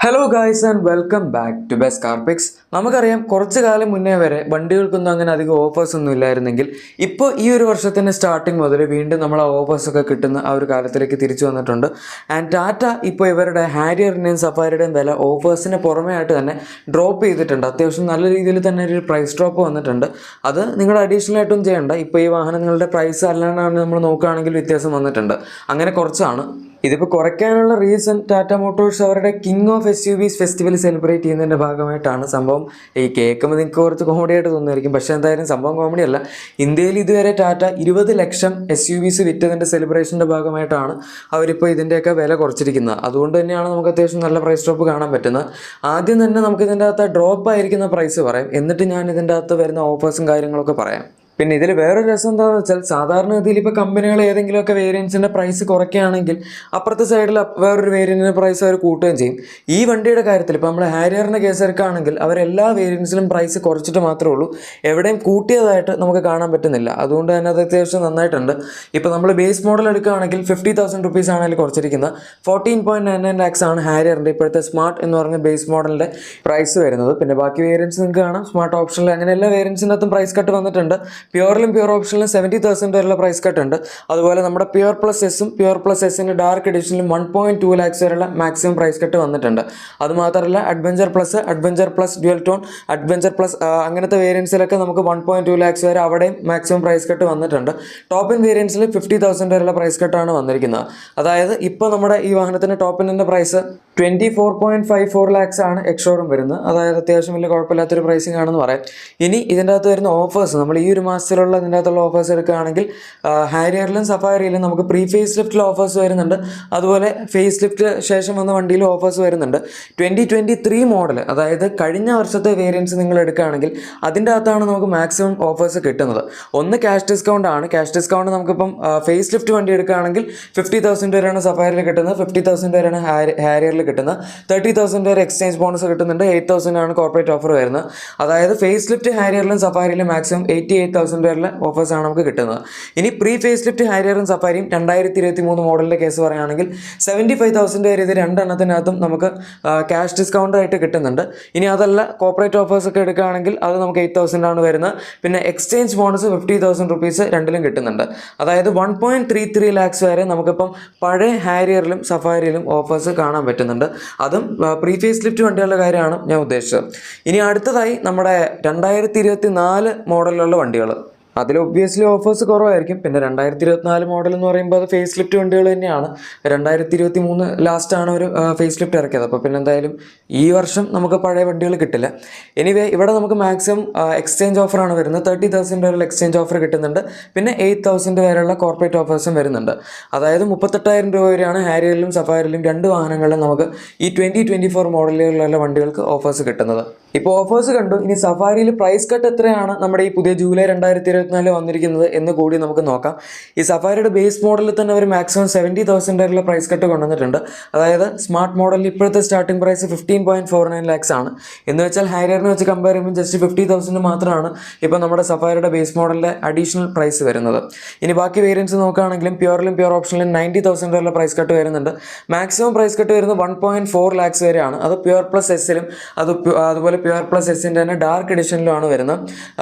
Hello guys and welcome back to best car picks. നമുക്കറിയാം കുറച്ച് കാലം മുന്നേ വരെ വണ്ടികൾക്കൊന്നും അങ്ങനെ അധികം ഓഫേഴ്സ് ഒന്നും ഇല്ലായിരുന്നെങ്കിൽ ഇപ്പോൾ ഈ ഒരു വർഷത്തിൻ്റെ സ്റ്റാർട്ടിങ് മുതൽ വീണ്ടും നമ്മൾ ആ ഓഫേഴ്സൊക്കെ കിട്ടുന്ന ആ ഒരു കാലത്തിലേക്ക് തിരിച്ചു വന്നിട്ടുണ്ട്. ആൻഡ് ടാറ്റ ഇപ്പോൾ ഇവരുടെ ഹാരിയറിൻ്റെയും സഫാരിയുടെയും വില ഓഫേഴ്സിന് പുറമേ ആയിട്ട് തന്നെ ഡ്രോപ്പ് ചെയ്തിട്ടുണ്ട്. അത്യാവശ്യം നല്ല രീതിയിൽ തന്നെ ഒരു പ്രൈസ് ഡ്രോപ്പ് വന്നിട്ടുണ്ട്. അത് നിങ്ങൾ അഡീഷണൽ ആയിട്ടൊന്നും ചെയ്യേണ്ട. ഇപ്പോൾ ഈ വാഹനങ്ങളുടെ പ്രൈസ് അല്ലാണ്ടാണ് നമ്മൾ നോക്കുകയാണെങ്കിൽ വ്യത്യാസം വന്നിട്ടുണ്ട്. അങ്ങനെ കുറച്ചാണ്. ഇതിപ്പോൾ കുറയ്ക്കാനുള്ള റീസൺ ടാറ്റ മോട്ടോഴ്സ് അവരുടെ king of SUVs festival celebrate ചെയ്യുന്നതിൻ്റെ ഭാഗമായിട്ടാണ്. സംഭവം ഈ കേൾക്കുമ്പോൾ നിങ്ങൾക്ക് കുറച്ച് കോമഡി ആയിട്ട് തോന്നുമായിരിക്കും, പക്ഷേ എന്തായാലും സംഭവം കോമഡി അല്ല. ഇന്ത്യയിൽ ഇതുവരെ ടാറ്റ 20 ലക്ഷം SUVs വിറ്റതിൻ്റെ സെലിബ്രേഷൻ്റെ ഭാഗമായിട്ടാണ് അവരിപ്പോൾ ഇതിൻ്റെയൊക്കെ വില കുറച്ചിരിക്കുന്നത്. അതുകൊണ്ട് തന്നെയാണ് നമുക്ക് അത്യാവശ്യം നല്ല പ്രൈസ് ഡ്രോപ്പ് കാണാൻ പറ്റുന്നത്. ആദ്യം തന്നെ നമുക്ക് ഇതിൻ്റെ അകത്ത് ഡ്രോപ്പ് ആയിരിക്കുന്ന പ്രൈസ് പറയാം, എന്നിട്ട് ഞാൻ ഇതിൻ്റെ അകത്ത് വരുന്ന ഓഫേഴ്സും കാര്യങ്ങളൊക്കെ പറയാം. പിന്നെ ഇതിൽ വേറൊരു രസം എന്താണെന്ന് വെച്ചാൽ, സാധാരണഗതിയിൽ ഇപ്പോൾ കമ്പനികൾ ഏതെങ്കിലുമൊക്കെ വേരിയൻസിൻ്റെ പ്രൈസ് കുറയ്ക്കുകയാണെങ്കിൽ അപ്പുറത്തെ സൈഡിൽ വേറൊരു വേരിയൻറ്റിൻ്റെ പ്രൈസ് അവർ കൂട്ടുകയും ചെയ്യും. ഈ വണ്ടിയുടെ കാര്യത്തിൽ ഇപ്പോൾ നമ്മൾ ഹാരിയറിൻ്റെ കേസ് എടുക്കുകയാണെങ്കിൽ അവരെല്ലാ വേരിയൻസിലും പ്രൈസ് കുറച്ചിട്ട് മാത്രമേ ഉള്ളൂ, എവിടെയും കൂട്ടിയതായിട്ട് നമുക്ക് കാണാൻ പറ്റുന്നില്ല. അതുകൊണ്ട് തന്നെ അത് അത്യാവശ്യം നന്നായിട്ടുണ്ട്. ഇപ്പോൾ നമ്മൾ ബേസ് മോഡൽ എടുക്കുകയാണെങ്കിൽ 50,000 റുപ്പീസ് ആണ് അതിൽ കുറച്ചിരിക്കുന്നത്. 14.99 lakhs ആണ് ഹാരിയറിൻ്റെ ഇപ്പോഴത്തെ സ്മാർട്ട് എന്ന് പറഞ്ഞ ബേസ് മോഡലിൻ്റെ പ്രൈസ് വരുന്നത്. പിന്നെ ബാക്കി വേരിയൻസ് നിങ്ങൾക്ക് കാണാം, സ്മാർട്ട് ഓപ്ഷനിൽ അങ്ങനെ എല്ലാ വേരിയൻസിനകത്തും പ്രൈസ് കട്ട് വന്നിട്ടുണ്ട്. പ്യുവറിലും പ്യുവർ ഓപ്ഷനിലും 70,000 വരെയുള്ള പ്രൈസ് കട്ട് ഉണ്ട്. അതുപോലെ നമ്മുടെ പ്യുവർ പ്ലസ് എസും പ്യുവർ പ്ലസ് എസിൻ്റെ ഡാർക്ക് എഡിഷനിലും 1.2 lakhs വരെയുള്ള മാക്സിമം പ്രൈസ് കട്ട് വന്നിട്ടുണ്ട്. അതുമാത്രമല്ല adventure plus dual tone, adventure plus അങ്ങനത്തെ വേരിയൻസിലൊക്കെ നമുക്ക് 1.2 lakhs വരെ അവിടെയും മാക്സിമം പ്രൈസ് കട്ട് വന്നിട്ടുണ്ട്. ടോപ്പ് ഇൻ വേരിയൻസിൽ 50,000 വരെയുള്ള പ്രൈസ് കട്ടാണ് വന്നിരിക്കുന്നത്. അതായത് ഇപ്പോൾ നമ്മുടെ ഈ വാഹനത്തിൻ്റെ ടോപ്പ് ഇൻ്റെ പ്രൈസ് 24.54 lakhs ആണ് എക്സ്ഷോറും വരുന്നത്. അതായത് അത്യാവശ്യം വലിയ കുഴപ്പമില്ലാത്തൊരു പ്രൈസിങ് ആണെന്ന് പറയാം. ഇനി ഇതിൻ്റെ അകത്ത് വരുന്ന ഓഫേഴ്സ്, നമ്മൾ ഈ ഒരു മാസത്തിലുള്ള ഇതിൻ്റെ അകത്തുള്ള ഓഫേഴ്സ് എടുക്കുകയാണെങ്കിൽ ഹാരിയറിലും സഫാരിയിലും നമുക്ക് പ്രീ ഫേസ് ലിഫ്റ്റിൽ ഓഫേഴ്സ് വരുന്നുണ്ട്. അതുപോലെ ഫേസ് ലിഫ്റ്റ് ശേഷം വന്ന വണ്ടിയിലും ഓഫേഴ്സ് വരുന്നുണ്ട്. 2023 മോഡൽ, അതായത് കഴിഞ്ഞ വർഷത്തെ വേരിയൻസ് നിങ്ങൾ എടുക്കുകയാണെങ്കിൽ അതിൻ്റെ അകത്താണ് നമുക്ക് മാക്സിമം ഓഫേഴ്സ് കിട്ടുന്നത്. ഒന്ന് ക്യാഷ് ഡിസ്കൗണ്ട് ആണ്. ക്യാഷ് ഡിസ്കൗണ്ട് നമുക്കിപ്പം ഫേസ് ലിഫ്റ്റ് വണ്ടി എടുക്കുകയാണെങ്കിൽ 50,000 വരെയാണ് സഫാരിയിൽ കിട്ടുന്നത്, 50,000 വരെയാണ് ഹാരിയറിൽ കിട്ടുന്നത്, 30,000 വരെ എക്സ്ചേഞ്ച് ബോണസ് കിട്ടുന്നുണ്ട്, 8,000 ആണ് കോർപ്പറേറ്റ് ഓഫർ വരുന്നത്. അതായത് ഫേസ് ലിഫ്റ്റ് ഹാരിയറിലും സഫാരിയിലും മാക്സിമം 88,000 വരെയുള്ള ഓഫേഴ്സാണ് നമുക്ക് കിട്ടുന്നത്. ഇനി പ്രീ ഫേസ് ലിഫ്റ്റ് ഹാരിയറും സഫാരിയും 2023 മോഡലിൻ്റെ കേസ് പറയുകയാണെങ്കിൽ 75,000 വരെ ഇത് രണ്ടെണ്ണത്തിനകത്തും നമുക്ക് ക്യാഷ് ഡിസ്കൗണ്ട് ആയിട്ട് കിട്ടുന്നുണ്ട്. ഇനി അതല്ല കോർപ്പറേറ്റ് ഓഫേഴ്സ് ഒക്കെ എടുക്കുകയാണെങ്കിൽ അത് നമുക്ക് 8,000 ആണ് വരുന്നത്. പിന്നെ എക്സ്ചേഞ്ച് ബോണസ് 50,000 റുപ്പീസ് രണ്ടിലും കിട്ടുന്നുണ്ട്. അതായത് 1.33 lakhs വരെ നമുക്കിപ്പം പഴയ ഹാരിയറിലും സഫാരിയിലും ഓഫേഴ്സ് കാണാൻ പറ്റുന്നുണ്ട്. അതും പ്രീ ഫേസ് ലിഫ്റ്റ് വണ്ടികളുടെ കാര്യമാണ് ഞാൻ ഉദ്ദേശിച്ചത്. ഇനി അടുത്തതായി നമ്മുടെ 2024 മോഡലിലുള്ള വണ്ടികൾ, അതിൽ ഒബ്വിയസ്ലി ഓഫേഴ്സ് കുറവായിരിക്കും. പിന്നെ 2024 മോഡൽ എന്ന് പറയുമ്പോൾ അത് ഫേസ് ലിഫ്റ്റ് വണ്ടികൾ തന്നെയാണ്. 2023 ലാസ്റ്റാണ് ഒരു ഫേസ് ലിഫ്റ്റ് ഇറക്കിയത്. അപ്പോൾ പിന്നെ എന്തായാലും ഈ വർഷം നമുക്ക് പഴയ വണ്ടികൾ കിട്ടില്ല. എനിവേ ഇവിടെ നമുക്ക് മാക്സിമം എക്സ്ചേഞ്ച് ഓഫറാണ് വരുന്നത്. 30,000 വരെയുള്ള എക്സ്ചേഞ്ച് ഓഫർ കിട്ടുന്നുണ്ട്. പിന്നെ 8,000 വരെയുള്ള കോർപ്പറേറ്റ് ഓഫേഴ്സും വരുന്നുണ്ട്. അതായത് 38,000 രൂപ വരെയാണ് ഹാരിയറിലും സഫാരിയിലും രണ്ട് വാഹനങ്ങളിലും നമുക്ക് ഈ 2024 മോഡലുകളിലുള്ള വണ്ടികൾക്ക് ഓഫേഴ്സ് കിട്ടുന്നത്. ഇപ്പോൾ ഓഫേഴ്സ് കണ്ടു. ഇനി സഫാരിയിൽ പ്രൈസ് കട്ട് എത്രയാണ് നമ്മുടെ ഈ പുതിയ ജൂലൈ 2024 വന്നിരിക്കുന്നത് എന്ന് കൂടി നമുക്ക് നോക്കാം. ഈ സഫാരിയുടെ ബേസ് മോഡലിൽ തന്നെ ഒരു മാക്സിമം 70,000 വരെയുള്ള പ്രൈസ് കട്ട് കൊണ്ടുവന്നിട്ടുണ്ട്. അതായത് സ്മാർട്ട് മോഡലിൽ ഇപ്പോഴത്തെ സ്റ്റാർട്ടിംഗ് പ്രൈസ് 15.49 lakhs ആണ്. എന്ന് വെച്ചാൽ ഹാരിയറിനെ വെച്ച് കമ്പയർ ചെയ്യുമ്പോൾ ജസ്റ്റ് 50,000 മാത്രമാണ് ഇപ്പോൾ നമ്മുടെ സഫാരിയുടെ ബേസ് മോഡലിൻ്റെ അഡീഷണൽ പ്രൈസ് വരുന്നത്. ഇനി ബാക്കി വേരിയൻസ് നോക്കുകയാണെങ്കിലും പ്യുവറിലും പ്യുവർ ഓപ്ഷനിലും 90,000 വരെയുള്ള പ്രൈസ് കട്ട് വരുന്നുണ്ട്. മാക്സിമം പ്രൈസ് കട്ട് വരുന്നത് 1.4 lakhs വരെയാണ്. അത് പ്യുവർ പ്ലസ് എസിലും അതുപോലെ പ്യുവർ പ്ലസ് എസിൻ്റെ തന്നെ ഡാർക്ക് എഡിഷനിലുമാണ് വരുന്നത്.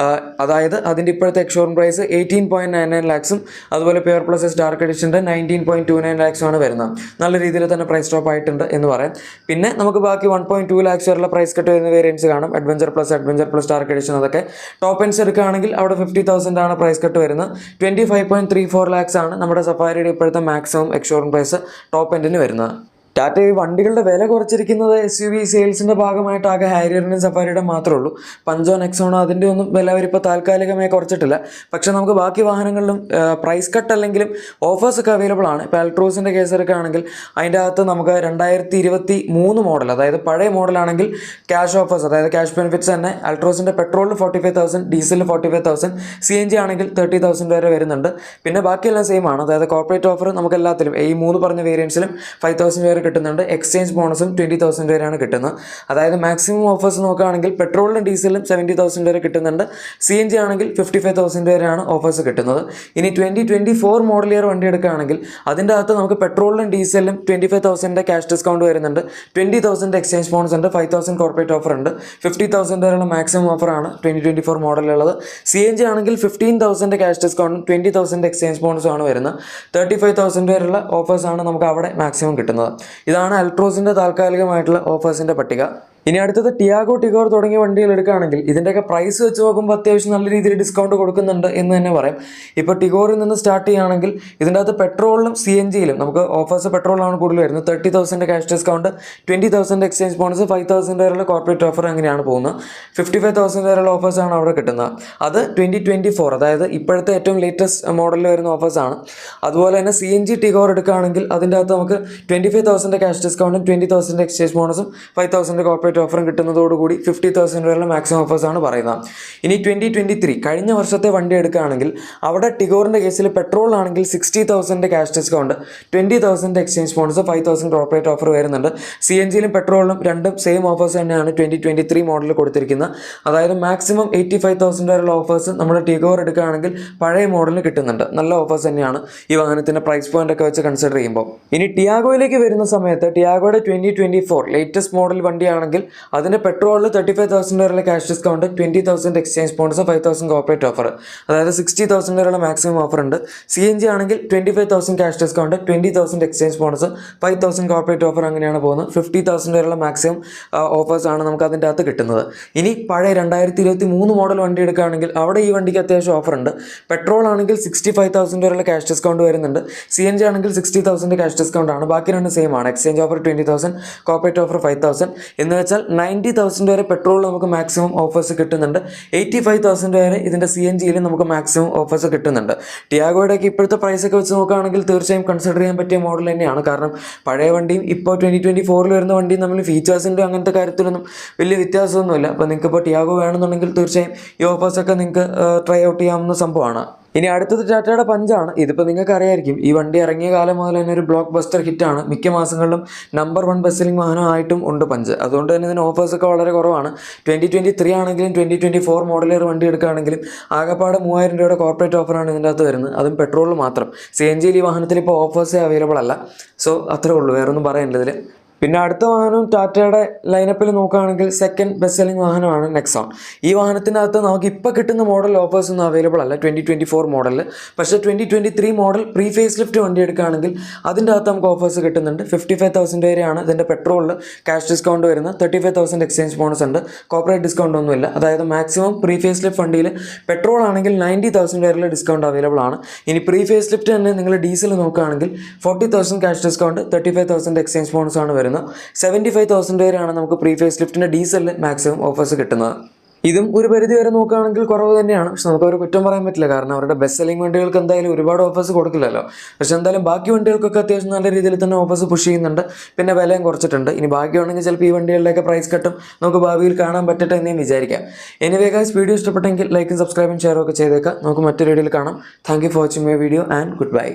അതായത് അതിൻ്റെ ഇപ്പോഴത്തെ എക്സ്ഷോറൂം പ്രൈസ് 18.99 lakhs അതുപോലെ പ്യുവർ പ്ലസ് എസ് ഡാർക്ക് എഡിഷൻ്റെ 19.29 lakhs ആണ് വരുന്നത്. നല്ല രീതിയിൽ തന്നെ പ്രൈസ് ഡ്രോപ്പ് ആയിട്ടുണ്ട് എന്ന് പറയാം. പിന്നെ നമുക്ക് ബാക്കി 1.2 lakhs വരെയുള്ള പ്രൈസ് കട്ട് വരുന്ന വേരിയൻസ് കാണാം. അഡ്വഞ്ചർ പ്ലസ് ഡാർക്ക് എഡിഷൻ, അതൊക്കെ ടോപ്പ് എൻഡ്സ് എടുക്കുകയാണെങ്കിൽ അവിടെ 50,000 ആണ് പ്രൈസ് കട്ട് വരുന്നത്. 25.34 lakhs ആണ് നമ്മുടെ സഫാരിയുടെ ഇപ്പോഴത്തെ മാക്സിമം എക്സ്ഷോറൂം പ്രൈസ് ടോപ്പ് എൻഡിന് വരുന്നത്. ടാറ്റ ഈ വണ്ടികളുടെ വില കുറച്ചിരിക്കുന്നത് SUV സെയിൽസിൻ്റെ ഭാഗമായിട്ട് ആകെ ഹാരിയറിൻ്റെയും സഫാരിയുടെ മാത്രമേ ഉള്ളൂ. പഞ്ചോ നെക്സോണോ അതിൻ്റെ ഒന്നും വില അവരിപ്പോൾ താൽക്കാലികമായി കുറച്ചിട്ടില്ല. പക്ഷേ നമുക്ക് ബാക്കി വാഹനങ്ങളിലും പ്രൈസ് കട്ട് അല്ലെങ്കിലും ഓഫേഴ്സൊക്കെ അവൈലബിൾ ആണ്. ഇപ്പോൾ അൾട്രോസിൻ്റെ കേസ് എടുക്കുകയാണെങ്കിൽ അതിൻ്റെ അകത്ത് നമുക്ക് 2023 മോഡൽ, അതായത് പഴയ മോഡലാണെങ്കിൽ ക്യാഷ് ഓഫേഴ്സ്, അതായത് ക്യാഷ് ബെനിഫിറ്റ്സ് തന്നെ അൾട്രോസിൻ്റെ പെട്രോളിൽ 45,000, ഡീസലിൽ 45,000, CNG ആണെങ്കിൽ 30,000 വരെ വരുന്നുണ്ട്. പിന്നെ ബാക്കിയെല്ലാം സെയിം ആണ്. അതായത് കോർപ്പറേറ്റ് ഓഫർ നമുക്ക് എല്ലാത്തിലും ഈ 3 പറഞ്ഞ വേരിയൻസിലും 5,000 വരെ കിട്ടുന്നുണ്ട്. എക്സ്ചേഞ്ച് ബോണസും 20,000 വരെയാണ് കിട്ടുന്നത്. അതായത് മാക്സിമം ഓഫേഴ്സ് നോക്കുകയാണെങ്കിൽ പെട്രോളിനും ഡീസലിനും 70,000 വരെ കിട്ടുന്നുണ്ട്. CNG ആണെങ്കിൽ 55,000 വരെയാണ് ഓഫേഴ്സ് കിട്ടുന്നത്. ഇനി 2024 മോഡൽ ഇയർ വണ്ടി എടുക്കുകയാണെങ്കിൽ അതിൻ്റെ അകത്ത് നമുക്ക് പെട്രോളിനും ഡീസലിനും 25,000 ക്യാഷ് ഡിസ്കൗണ്ട് വരുന്നുണ്ട്. 20,000 എക്സ്ചേഞ്ച് ബോണസ് ഉണ്ട്. 5,000 കോർപ്പറേറ്റ് ഓഫർ ഉണ്ട്. 50,000 വരെയുള്ള മാക്സിമം ഓഫറാണ് 2024 മോഡലുള്ളത്. CNG ആണെങ്കിൽ 15,000 ക്യാഷ് ഡിസ്കൗണ്ടും 20,000 എക്സ്ചേഞ്ച് ബോണസും ആണ് വരുന്നത്. 35,000 വരെയുള്ള ഓഫേഴ്സാണ് നമുക്ക് അവിടെ മാക്സിമം കിട്ടുന്നത്. ഇതാണ് അൾട്രോസിൻ്റെ താൽക്കാലികമായിട്ടുള്ള ഓഫേഴ്സിൻ്റെ പട്ടിക. ഇനി അടുത്തത് ടിയാഗോ, ടിഗോർ തുടങ്ങിയ വണ്ടികൾ എടുക്കുകയാണെങ്കിൽ ഇതിൻ്റെയൊക്കെ പ്രൈസ് വെച്ച് നോക്കുമ്പോൾ അത്യാവശ്യം നല്ല രീതിയിൽ ഡിസ്കൗണ്ട് കൊടുക്കുന്നുണ്ട് എന്ന് തന്നെ പറയാം. ഇപ്പോൾ ടിഗോറിൽ നിന്ന് സ്റ്റാർട്ട് ചെയ്യുകയാണെങ്കിൽ ഇതിൻ്റെ അകത്ത് പെട്രോളിലും CNGയിലും നമുക്ക് ഓഫേഴ്സ് പെട്രോളാണ് കൂടുതൽ വരുന്നത്. 30,000 ക്യാഷ് ഡിസ്കൗണ്ട്, 20,000 എക്സ്ചേഞ്ച് ബോണസ്, 5,000 വരെയുള്ള കോർപ്പറേറ്റ് ഓഫർ അങ്ങനെയാണ് പോകുന്നത്. 55,000 വരെയുള്ള ഓഫേഴ്സാണ് അവിടെ കിട്ടുന്നത്. അത് 2024, അതായത് ഇപ്പോഴത്തെ ഏറ്റവും ലേറ്റസ്റ്റ് മോഡലിൽ വരുന്ന ഓഫേഴ്സാണ്. അതുപോലെ തന്നെ CNG ടിഗോർ എടുക്കുകയാണെങ്കിൽ അതിൻ്റെ അകത്ത് നമുക്ക് 25,000 ക്യാഷ് ഡിസ്കൗണ്ടും 20,000 എക്സ്ചേഞ്ച് ബോണസും 5,000 കോർപ്പറേറ്റ് ഓഫറും കിട്ടുന്നതോടുകൂടി 50,000 വരെയുള്ള മാക്സിമം ഓഫേഴ്സാണ് പറയുന്നത്. ഇനി 2023 കഴിഞ്ഞ വർഷത്തെ വണ്ടി എടുക്കുകയാണെങ്കിൽ അവിടെ ടിഗോറിൻ്റെ കേസിൽ പെട്രോൾ ആണെങ്കിൽ 60,000 cash discount, 20,000 exchange bonus, 5,000 corporate offer വരുന്നുണ്ട്. CNGയിലും പെട്രോളിലും രണ്ടും സെയിം ഓഫേഴ്സ് തന്നെയാണ് 2023 മോഡലിൽ കൊടുത്തിരിക്കുന്നത്. അതായത് മാക്സിമം 85,000 വരെയുള്ള ഓഫേഴ്സ് നമ്മൾ ടിഗോർ എടുക്കുകയാണെങ്കിൽ പഴയ മോഡലിൽ കിട്ടുന്നുണ്ട്. നല്ല ഓഫേഴ്സ് തന്നെയാണ് ഈ വാഹനത്തിൻ്റെ പ്രൈസ് പോയിന്റ് ഒക്കെ വെച്ച് കൺസിഡർ ചെയ്യുമ്പോൾ. ഇനി ടിയാഗോയിലേക്ക് വരുന്ന സമയത്ത് ടിയാഗോയുടെ 2024 ലേറ്റസ്റ്റ് മോഡൽ വണ്ടിയാണെങ്കിൽ അതിൻ്റെ പെട്രോളിൽ 35,000 വരെയുള്ള cash discount, 20,000 exchange bonus, 5,000 corporate offer, അതായത് 60,000 വരെയുള്ള മാക്സിമം ഓഫർ ഉണ്ട്. CNG ആണെങ്കിൽ 25,000 cash discount, 20,000 exchange bonus, 5,000 corporate offer അങ്ങനെയാണ് പോകുന്നത്. 50,000 വരെയുള്ള മാക്സിമം ഓഫേഴ്സാണ് നമുക്ക് അതിൻ്റെ അകത്ത് കിട്ടുന്നത്. ഇനി പഴയ 2023 മോഡൽ വണ്ടി എടുക്കുകയാണെങ്കിൽ അവിടെ ഈ വണ്ടിക്ക് അത്യാവശ്യം ഓഫർ ഉണ്ട്. പെട്രോൾ ആണെങ്കിൽ 65,000 വരെയുള്ള ക്യാഷ് ഡിസ്കൗണ്ട് വരുന്നുണ്ട്. CNG ആണെങ്കിൽ 60,000 ക്യാഷ് ഡിസ്കൗണ്ട് ആണ്. ബാക്കി രണ്ട് സെയിം ആണ്. എക്സ്ചേഞ്ച് ഓഫർ 20,000, കോർപ്പറേറ്റ് ഓഫർ 5,000 എന്ന് വെച്ചാൽ 90,000 വരെ പെട്രോൾ നമുക്ക് മാക്സിമം ഓഫേഴ്സ് കിട്ടുന്നുണ്ട്. 85,000 വരെ ഇതിൻ്റെ CNGയിൽ നമുക്ക് മാക്സിമം ഓഫേഴ്സ് കിട്ടുന്നുണ്ട്. ടിയാഗോയുടെയൊക്കെ ഇപ്പോഴത്തെ പ്രൈസൊക്കെ വെച്ച് നോക്കുകയാണെങ്കിൽ തീർച്ചയായും കൺസിഡർ ചെയ്യാൻ പറ്റിയ മോഡൽ തന്നെയാണ്. കാരണം പഴയ വണ്ടിയും ഇപ്പോൾ 2024 വരുന്ന വണ്ടിയും തമ്മിൽ ഫീച്ചേഴ്സിൻ്റെ അങ്ങനത്തെ കാര്യത്തിലൊന്നും വലിയ വ്യത്യാസമൊന്നുമില്ല. അപ്പോൾ നിങ്ങൾക്ക് ഇപ്പോൾ ടിയാഗോ വേണമെന്നുണ്ടെങ്കിൽ തീർച്ചയായും ഈ ഓഫേഴ്സൊക്കെ നിങ്ങൾക്ക് ട്രൈ ഔട്ട് ചെയ്യാവുന്ന സംഭവമാണ്. ഇനി അടുത്തത് ടാറ്റയുടെ പഞ്ചാണ്. ഇതിപ്പോൾ നിങ്ങൾക്ക് അറിയായിരിക്കും, ഈ വണ്ടി ഇറങ്ങിയ കാലം മുതൽ തന്നെ ഒരു ബ്ലോക്ക് ബസ്റ്റർ ഹിറ്റാണ്. മിക്ക മാസങ്ങളിലും നമ്പർ 1 ബെസ്റ്റ് സെല്ലിംഗ് വാഹനമായിട്ടും ഉണ്ട് പഞ്ച്. അതുകൊണ്ട് തന്നെ ഇതിന് ഓഫേഴ്സൊക്കെ വളരെ കുറവാണ്. 2023 ആണെങ്കിലും 2024 മോഡൽ വണ്ടി എടുക്കുകയാണെങ്കിലും ആകെപ്പാടെ 3,000 രൂപയുടെ കോർപ്പറേറ്റ് ഓഫറാണ് ഇതിൻ്റെ അകത്ത് വരുന്നത്. അതും പെട്രോളിൽ മാത്രം. CNGയിൽ ഈ വാഹനത്തിൽ ഇപ്പോൾ ഓഫേഴ്സേ അവൈലബിൾ അല്ല. സോ അത്രേ ഉള്ളൂ, വേറൊന്നും പറയേണ്ടതിൽ. പിന്നെ അടുത്ത വാഹനം ടാറ്റയുടെ ലൈനപ്പിൽ നോക്കുകയാണെങ്കിൽ സെക്കൻഡ് ബെസ്റ്റ് സെല്ലിംഗ് വാഹനമാണ് നെക്സോൺ. ഈ വാഹനത്തിനകത്ത് നമുക്ക് ഇപ്പോൾ കിട്ടുന്ന മോഡൽ ഓഫേഴ്സ് ഒന്നും അവൈലബിൾ അല്ല 2024 മോഡലിൽ. പക്ഷേ 2023 മോഡൽ പ്രീ ഫേസ് ലിഫ്റ്റ് വണ്ടി എടുക്കുകയാണെങ്കിൽ അതിൻ്റെ അകത്ത് നമുക്ക് ഓഫേഴ്സ് കിട്ടുന്നുണ്ട്. 55,000 വരെയാണ് ഇതിൻ്റെ പെട്രോളിൽ ക്യാഷ് ഡിസ്കൗണ്ട് വരുന്നത്. 35,000 എക്സ്ചേഞ്ച് ബോണസ് ഉണ്ട്. കോർപ്പറേറ്റ് ഡിസ്കൗണ്ട് ഒന്നുമില്ല. അതായത് മാക്സിമം പ്രീ ഫേസ് ലിഫ്റ്റ് വണ്ടിയിൽ പെട്രോൾ ആണെങ്കിൽ 90,000 വരെയുള്ള ഡിസ്കൗണ്ട് അവൈലബിൾ ആണ്. ഇനി പ്രീ ഫേസ് ലിഫ്റ്റ് തന്നെ നിങ്ങൾ ഡീസൽ നോക്കുകയാണെങ്കിൽ 40,000 ക്യാഷ് ഡിസ്കൗണ്ട്, 35,000 എക്സ്ചേഞ്ച് ബോണസ് ആണ് വരുന്നത്. 75,000 വരെയാണ് നമുക്ക് പ്രീ ഫേസ് ലിഫ്റ്റിൻ്റെ ഡീസലിൽ മാക്സിമം ഓഫേഴ്സ് കിട്ടുന്നത്. ഇതും ഒരു പരിധി വരെ നോക്കുകയാണെങ്കിൽ കുറവ് തന്നെയാണ്. പക്ഷെ നമുക്കൊരു കുറ്റം പറയാൻ പറ്റില്ല. കാരണം അവരുടെ ബെസ്റ്റ് സെല്ലിംഗ് വണ്ടികൾക്ക് എന്തായാലും ഒരുപാട് ഓഫേഴ്സ് കൊടുക്കില്ലല്ലോ. പക്ഷെ എന്തായാലും ബാക്കി വണ്ടികൾക്കൊക്കെ അത്യാവശ്യം നല്ല രീതിയിൽ തന്നെ ഓഫേഴ്സ് പുഷ് ചെയ്യുന്നുണ്ട്. പിന്നെ വിലയും കുറച്ചിട്ടുണ്ട്. ഇനി ബാക്കിയുണ്ടെങ്കിൽ ചിലപ്പോൾ ഈ വണ്ടികളിലേക്ക് പ്രൈസ് കട്ടും നമുക്ക് ഭാവിയിൽ കാണാൻ പറ്റട്ടെ എന്നേ വിചാരിക്കാം. എനിവേ ഗൈസ്, വീഡിയോ ഇഷ്ടപ്പെട്ടെങ്കിൽ ലൈക്കും സബ്സ്ക്രൈബും ഷെയറും ഒക്കെ ചെയ്തേക്കാം. നമുക്ക് മറ്റൊരു വീഡിയോയിൽ കാണാം. Thank you for watching my video and good bye.